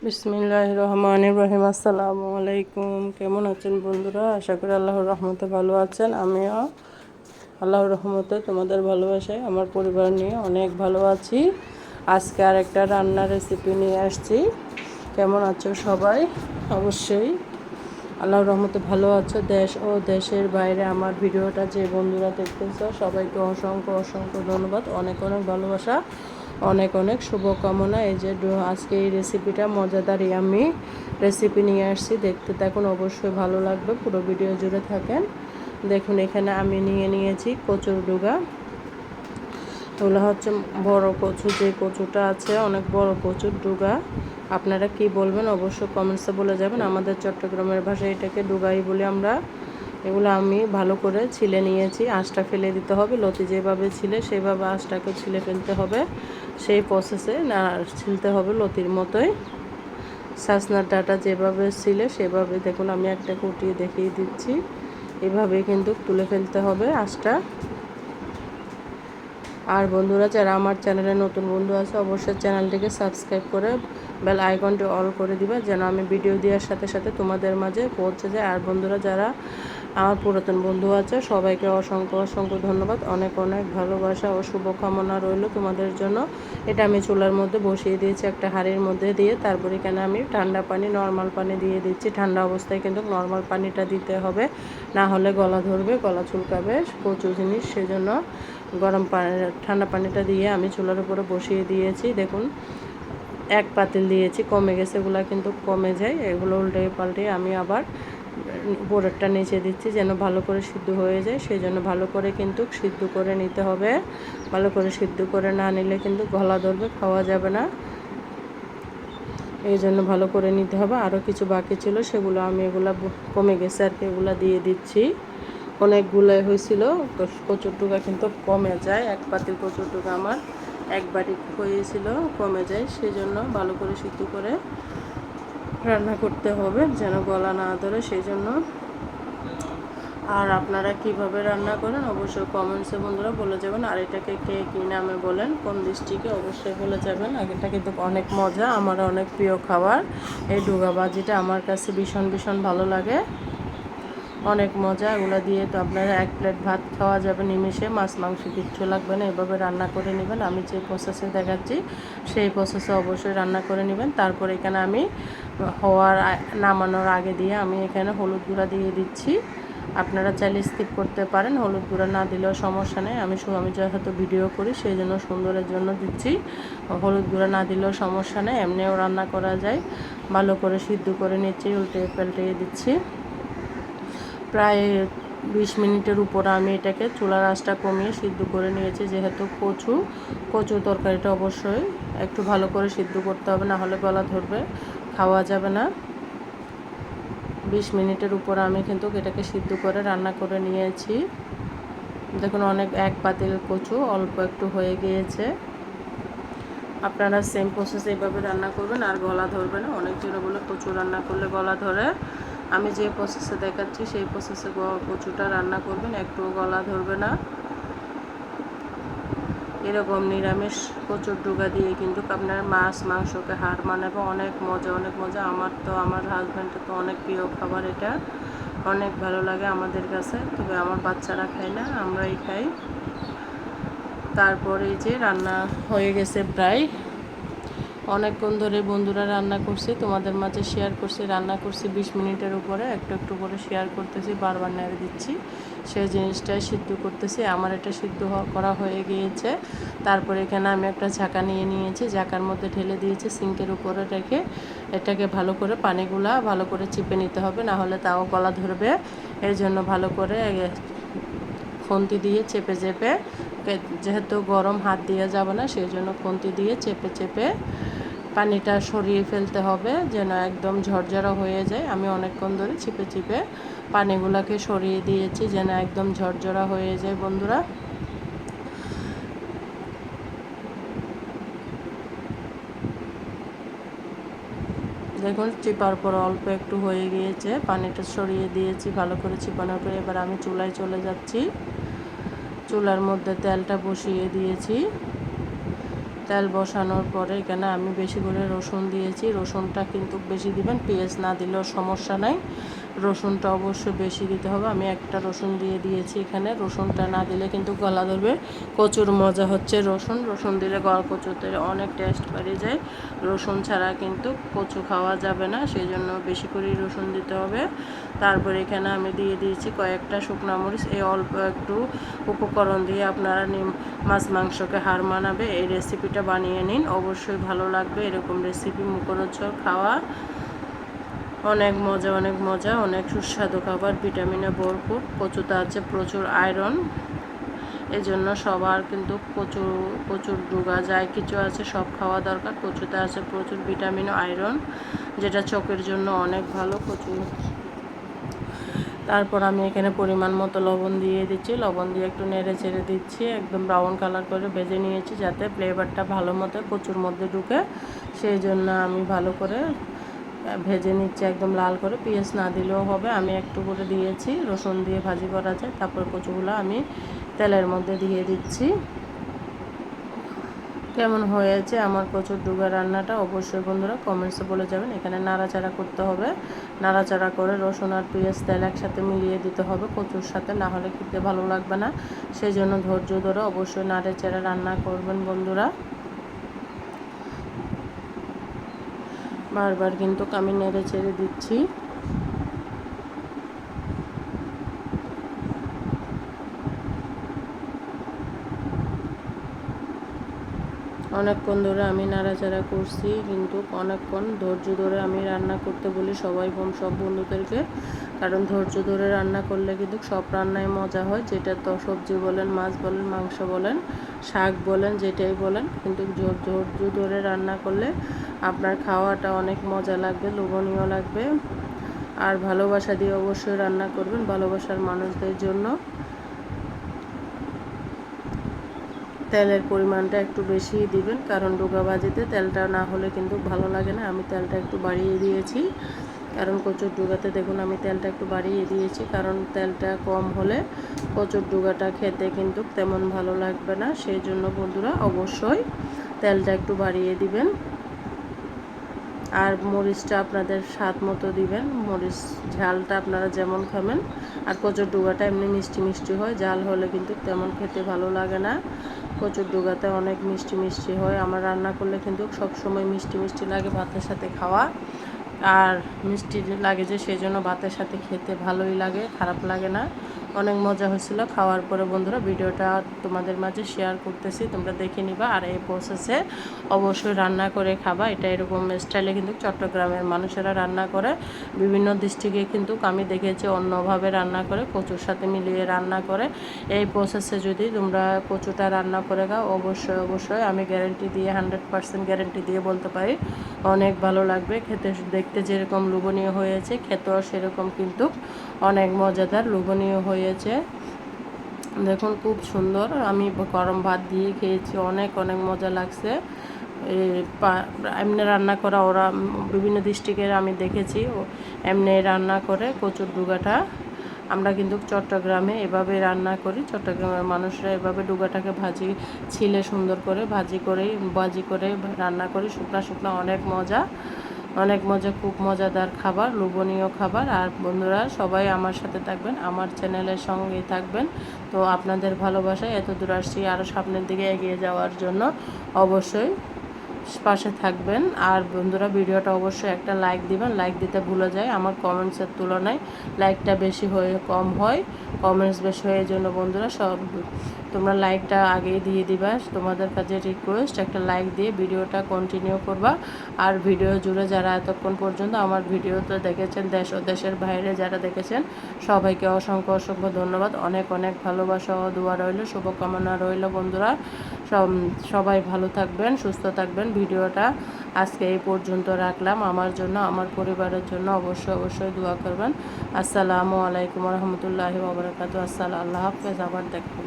বিসমিল্লাহির রহমানির রহিম। আসসালামু আলাইকুম। কেমন আছেন বন্ধুরা? আশা করি আল্লাহর রহমতে ভালো আছেন। আমিও আল্লাহর রহমতে তোমাদের ভালোবাসায় আমার পরিবার নিয়ে অনেক ভালো আছি। আজকে আরেকটা রান্নার রেসিপি নিয়ে আসছি। কেমন আছো সবাই? অবশ্যই আল্লাহর রহমতে ভালো আছো। দেশ ও দেশের বাইরে আমার ভিডিওটা যে বন্ধুরা দেখতেছো সবাইকে অসংখ্য অসংখ্য ধন্যবাদ, অনেক অনেক ভালোবাসা, অনেক অনেক শুভকামনা। এই যে আজকে এই রেসিপিটা মজাদার আমি রেসিপি নিয়ে আসছি, দেখতে থাকুন, অবশ্যই ভালো লাগবে, পুরো ভিডিও জুড়ে থাকেন। দেখুন এখানে আমি নিয়েছি কচুর ডুগা। এগুলো হচ্ছে বড় কচু, যে কচুটা আছে অনেক বড় কচুর ডুগা। আপনারা কি বলবেন অবশ্যই কমেন্টসে বলে যাবেন। আমাদের চট্টগ্রামের ভাষায় এটাকে ডুগাই বলি আমরা। এগুলো আমি ভালো করে ছিলে নিয়েছি। আঁশটা ফেলে দিতে হবে, লতি যেভাবে ছিলে সেভাবে আঁশটাকে ছিলে ফেলতে হবে, সেই প্রসেসে না ছিলতে হবে লতির মতোই। সাজনার ডাটা যেভাবে ছিলে সেভাবে দেখুন আমি একটা কুটিয়ে দেখিয়ে দিচ্ছি, এভাবেই কিন্তু তুলে ফেলতে হবে আঁশটা। আর বন্ধুরা যারা আমার চ্যানেলে নতুন বন্ধু আছে অবশ্যই চ্যানেলটিকে সাবস্ক্রাইব করে বেল আইকনটি অল করে দিবা, যেন আমি ভিডিও দেওয়ার সাথে সাথে তোমাদের মাঝে পৌঁছে যায়। আর বন্ধুরা যারা আমার পুরাতন বন্ধু আছে সবাইকে অসংখ্য অসংখ্য ধন্যবাদ, অনেক অনেক ভালোবাসা ও শুভকামনা রইল তোমাদের জন্য। এটা আমি চুলার মধ্যে বসিয়ে দিয়েছি একটা হাঁড়ির মধ্যে দিয়ে, তারপরে এখানে আমি ঠান্ডা পানি নর্মাল পানি দিয়ে দিচ্ছি। ঠান্ডা অবস্থায় কিন্তু নর্মাল পানিটা দিতে হবে, না হলে গলা ধরবে, গলা চুলকাবে, কচু জিনিস, সেজন্য গরম পানি ঠান্ডা পানিটা দিয়ে আমি চুলার উপরে বসিয়ে দিয়েছি। দেখুন এক পাতিল দিয়েছি, কমে গেছে, এগুলো কিন্তু কমে যায়। এগুলো উল্টে পাল্টে আমি আবার উপরেরটা নিচে দিচ্ছি যেন ভালো করে সিদ্ধ হয়ে যায়, সেই জন্য ভালো করে কিন্তু সিদ্ধ করে নিতে হবে। ভালো করে সিদ্ধ করে না নিলে কিন্তু গলা ধরবে, খাওয়া যাবে না, এই জন্য ভালো করে নিতে হবে। আরও কিছু বাকি ছিল সেগুলো আমি এগুলো কমে গেছে আর কি, এগুলো দিয়ে দিচ্ছি। অনেকগুলোই হয়েছিল, কচুর টুকা কিন্তু কমে যায়। এক পাতিল কচুর টুকা আমার এক বাটি হয়েছিল, কমে যায়, সেই জন্য ভালো করে সিদ্ধ করে রান্না করতে হবে যেন গলা না ধরে, সেই জন্য। আর আপনারা কিভাবে রান্না করেন অবশ্যই কমেন্টসে বন্ধুরা বলে যাবেন। আর এটাকে কে কী নামে বলেন, কোন ডিস্ট্রিক্টে, অবশ্যই বলে যাবেন। আর এটা কিন্তু অনেক মজা, আমার অনেক প্রিয় খাবার। এই ডুগা ভাজিটা আমার কাছে ভীষণ ভীষণ ভালো লাগে, অনেক মজা। এগুলো দিয়ে তো আপনারা এক প্লেট ভাত খাওয়া যাবে নিমেষে, মাছ মাংস কিচ্ছু লাগবে না। এভাবে রান্না করে নেবেন, আমি যে প্রসেসে দেখাচ্ছি সেই প্রসেসে অবশ্যই রান্না করে নেবেন। তারপর এখানে আমি নামানোর আগে দিয়ে আমি এখানে হলুদ গুঁড়া দিয়ে দিচ্ছি। আপনারা চাইলে স্কিপ করতে পারেন, হলুদ গুঁড়া না দিলেও সমস্যা নেই। আমি যেহেতু ভিডিও করি সেই জন্য সুন্দরের জন্য দিচ্ছি, হলুদ গুঁড়া না দিলেও সমস্যা নেই, এমনিও রান্না করা যায়। ভালো করে সিদ্ধ করে নিচ্ছি, উল্টে পাল্টে দিচ্ছি। প্রায় 20 মিনিটের উপর আমি এটাকে চুলার আঁচটা কমিয়ে সিদ্ধ করে নিয়েছি। যেহেতু কচু তরকারিটা অবশ্যই একটু ভালো করে সিদ্ধ করতে হবে, না হলে গলা ধরবে, খাওয়া যাবে না। 20 মিনিটের উপর আমি কিন্তু এটাকে সিদ্ধ করে রান্না করে নিয়েছি। দেখুন এক পাতিল কচু অল্প একটু হয়ে গিয়েছে। আপনারা সেম প্রসেসে এইভাবে রান্না করবেন আর গলা ধরবে না। অনেকজনে বলে কচু রান্না করলে গলা ধরে, আমি যে প্রসেসে দেখাচ্ছি সেই প্রসেসে কচুটা রান্না করবেন, একটু গলা ধরবে না। এরকম নিরামিষ কচুর ডুগা দিয়ে কিন্তু আপনার মাছ মাংসকে হার মানাবে, অনেক মজা, অনেক মজা। আমার হাজব্যান্ডের তো অনেক প্রিয় খাবার, এটা অনেক ভালো লাগে আমাদের কাছে, তবে আমার বাচ্চারা খায় না, আমরাই খাই। তারপরে এই যে রান্না হয়ে গেছে প্রায়, অনেকক্ষণ ধরে বন্ধুরা রান্না করছি, তোমাদের মাঝে শেয়ার করছি, রান্না করছি 20 মিনিটের উপরে, একটু একটু করে শেয়ার করতেছি, বারবার নেড়ে দিচ্ছি, সেই জিনিসটাই সিদ্ধ করতেছি। আমার এটা সিদ্ধ করা হয়ে গিয়েছে। তারপরে এখানে আমি একটা ঝাঁকা নিয়ে নিয়েছি, ঝাঁকার মধ্যে ঢেলে দিয়েছি, সিঙ্কের উপরে রেখে এটাকে ভালো করে পানিগুলা ভালো করে চিপে নিতে হবে, না হলে তাও গলা ধরবে। এর জন্য ভালো করে খুন্তি দিয়ে চেপে চেপে, যেহেতু গরম হাত দিয়ে যাবে না সেই জন্য খুন্তি দিয়ে চেপে চেপে পানিটা সরিয়ে ফেলতে হবে যেন একদম ঝরঝরা হয়ে যায়। আমি অনেকক্ষণ ধরে চিপে চিপে পানিগুলোকে সরিয়ে দিয়েছি যেন একদম ঝরঝরা হয়ে যায় বন্ধুরা। দেখুন চিপার পর অল্প একটু হয়ে গিয়েছে, পানিটা সরিয়ে দিয়েছি ভালো করে চিপানোর পরে। এবার আমি চুলায় চলে যাচ্ছি, চুলার মধ্যে তেলটা বসিয়ে দিয়েছি। তেল বসানোর পরে এখানে আমি বেশি করে রসুন দিয়েছি। রসুনটা কিন্তু বেশি দিবেন, পেঁয়াজ না দিলেও সমস্যা নাই, রসুনটা অবশ্যই বেশি দিতে হবে। আমি একটা রসুন দিয়ে দিয়েছি এখানে। রসুনটা না দিলে কিন্তু গলা ধরবে। কচুর মজা হচ্ছে রসুন দিলে কচুতে অনেক টেস্ট বেড়ে যায়। রসুন ছাড়া কিন্তু কচু খাওয়া যাবে না, সেই জন্য বেশি করে রসুন দিতে হবে। তারপরে এখানে আমি দিয়ে দিয়েছি কয়েকটা শুকনো মরিচ। এই অল্প একটু উপকরণ দিয়ে আপনারা মাছ মাংসকে হার মানাবে। এই রেসিপিটা বানিয়ে নিন, অবশ্যই ভালো লাগবে। এরকম রেসিপি মুখরোচক খাওয়া অনেক মজা, অনেক সুস্বাদু খাবার, ভিটামিনে ভরপুর। কচুতে আছে প্রচুর আয়রন, এজন্য সবার কিন্তু প্রচুর ডুগা যায় কিছু আছে, সব খাওয়া দরকার। কচুতে আছে প্রচুর ভিটামিন, আয়রন, যেটা চোখের জন্য অনেক ভালো কচু। তারপর আমি এখানে পরিমাণ মতো লবণ দিয়ে দিচ্ছি। লবণ দিয়ে একটু নেড়ে চেড়ে দিচ্ছি, একদম ব্রাউন কালার করে ভেজে নিয়েছি যাতে ফ্লেভারটা ভালো মতো কচুর মধ্যে ঢুকে। সেই জন্য আমি ভালো করে ভেজে নিচ্ছি, একদম লাল করে। পেঁয়াজ না দিলেও হবে, আমি একটু করে দিয়েছি। রসুন দিয়ে ভাজি করা যায়। তারপর কচুগুলো আমি তেলের মধ্যে দিয়ে দিচ্ছি। কেমন হয়েছে আমার কচুর ডুগা রান্নাটা অবশ্যই বন্ধুরা কমেন্টসে বলে যাবেন। এখানে নাড়াচাড়া করতে হবে, নাড়াচাড়া করে রসুন আর পেঁয়াজ তেল একসাথে মিলিয়ে দিতে হবে কচুর সাথে, না হলে খেতে ভালো লাগবে না। সেই জন্য ধৈর্য ধরে অবশ্যই নাড়াচাড়া রান্না করবেন বন্ধুরা। বারবার কিন্তু আমি নেড়ে চেড়ে দিচ্ছি। অনেকক্ষণ ধরে আমি নাড়াচাড়া করছি, কিন্তু অনেকক্ষণ ধৈর্য ধরে আমি রান্না করতে বলি সব বন্ধুদেরকে। কারণ ধৈর্য ধরে রান্না করলে কিন্তু সব রান্নায় মজা হয়। যেটা তো সবজি বলেন, মাছ বলেন, মাংস বলেন, শাক বলেন, যেটাই বলেন, কিন্তু ধৈর্য ধরে রান্না করলে আপনার খাওয়াটা অনেক মজা লাগবে, লোভনীয় লাগবে। আর ভালোবাসা দিয়ে অবশ্যই রান্না করবেন, ভালোবাসার মানুষদের জন্য। তেলের পরিমাণটা একটু বেশি দিবেন, কারণ ডুগা ভাজিতে তেলটা না হলে কিন্তু ভালো লাগে না। আমি তেলটা একটু বাড়িয়ে দিয়েছি, কারণ কচুর ডুগাতে দেখুন আমি তেলটা একটু বাড়িয়ে দিয়েছি, কারণ তেলটা কম হলে কচুর ডুগাটা খেতে কিন্তু তেমন ভালো লাগবে না। সেই জন্য বন্ধুরা অবশ্যই তেলটা একটু বাড়িয়ে দিবেন। আর মরিচটা আপনাদের স্বাদ মতো দিবেন, মরিচ ঝালটা আপনারা যেমন খাবেন। আর কচুর ডুগাটা এমনি মিষ্টি হয়, ঝাল হলে কিন্তু তেমন খেতে ভালো লাগে না। কচুর ডুগাতে অনেক মিষ্টি হয়। আমার রান্না করলে কিন্তু সবসময় মিষ্টি লাগে ভাতের সাথে খাওয়া। আর মিষ্টি লাগে যে, সেই জন্য ভাতের সাথে খেতে ভালোই লাগে, খারাপ লাগে না। অনেক মজা হয়েছিল খাওয়ার পরে বন্ধুরা। ভিডিওটা তোমাদের মাঝে শেয়ার করতেছি, তোমরা দেখে নিবা। আর এই প্রসেসে অবশ্যই রান্না করে খাবা। এটা এরকম স্টাইলে কিন্তু চট্টগ্রামের মানুষেরা রান্না করে। বিভিন্ন ডিস্ট্রিক্টে কিন্তু আমি দেখেছি অন্যভাবে রান্না করে, কচুর সাথে মিলিয়ে রান্না করে। এই প্রসেসে যদি তোমরা কচুটা রান্না করে খাও, অবশ্যই আমি গ্যারেন্টি দিয়ে 100% গ্যারেন্টি দিয়ে বলতে পারি অনেক ভালো লাগবে খেতে। দেখতে যেরকম লোভনীয় হয়েছে, খেতেও সেরকম কিন্তু অনেক মজাদার লোভনীয় হয়েছে। দেখুন খুব সুন্দর। আমি গরম ভাত দিয়ে খেয়েছি, অনেক মজা লাগছে। এমনি রান্না করা ওরা বিভিন্ন ডিস্ট্রিক্টের আমি দেখেছি এমনি রান্না করে কচুর ডুগাটা। আমরা কিন্তু চট্টগ্রামে এভাবে রান্না করি, চট্টগ্রামের মানুষরা এভাবে ডুগাটাকে ছিলে সুন্দর করে ভাজি করে রান্না করি। শুকনা অনেক মজা, খুব মজাদার খাবার, লোভনীয় খাবার। আর বন্ধুরা সবাই আমার সাথে থাকবেন, আমার চ্যানেলের সঙ্গেই থাকবেন। তো আপনাদের ভালোবাসায় এত দূর আসছি, আরও সামনের দিকে এগিয়ে যাওয়ার জন্য অবশ্যই পাশে থাকবেন। আর বন্ধুরা ভিডিওটা অবশ্যই একটা লাইক দিবেন, লাইক দিতে ভুলে যায়। আমার কমেন্টসের তুলনায় লাইকটা বেশি কম হয়, কমেন্টস বেশি হয়। এই জন্য বন্ধুরা তোমরা লাইকটা আগেই দিয়ে দিবা। তোমাদের কাছে রিকোয়েস্ট, একটা লাইক দিয়ে ভিডিওটা কন্টিনিউ করবা। আর ভিডিও জুড়ে যারা এতক্ষণ পর্যন্ত আমার ভিডিওতে দেখেছেন, দেশ ও দেশের বাইরে যারা দেখেছেন, সবাইকে অসংখ্য ধন্যবাদ। অনেক ভালোবাসা ও দোয়া রইল, শুভকামনা রইল বন্ধুরা। সবাই ভালো থাকবেন, সুস্থ থাকবেন। ভিডিওটা আজকে এই পর্যন্ত রাখলাম। আমার জন্য, আমার পরিবারের জন্য অবশ্যই দোয়া করবেন। আসসালামু আলাইকুম রহমতুল্লাহি ওয়া বারাকাতুহু। আল্লাহ হাফেজ, আবার দেখা।